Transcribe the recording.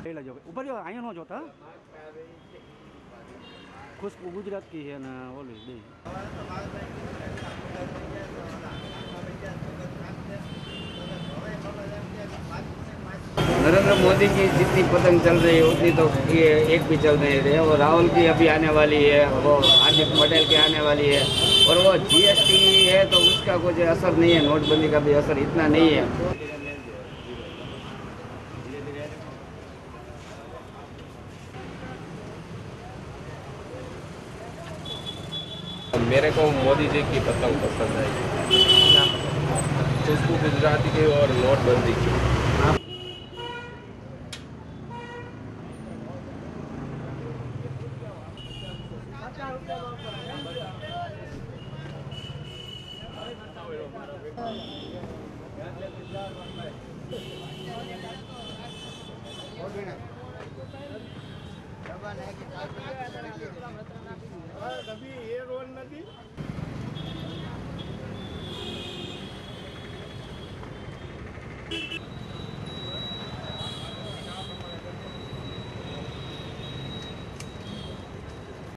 ले लेजो ऊपर जो अँ नो जोता खुशबू गुजरात की है ना ओली दे नरेंद्र मोदी की जितनी पतंग चल रही है उतनी तो ये एक भी चल नहीं रही है। और राहुल की अभी आने वाली है, वो हार्दिक पटेल की आने वाली है। और वो जीएसटी है तो उसका कुछ असर नहीं है, नोटबंदी का भी असर इतना नहीं है। मेरे को मोदी जी की पतंग पसंद है, खुशबू गुजराती की और नोटबंदी की। ये रोल नदी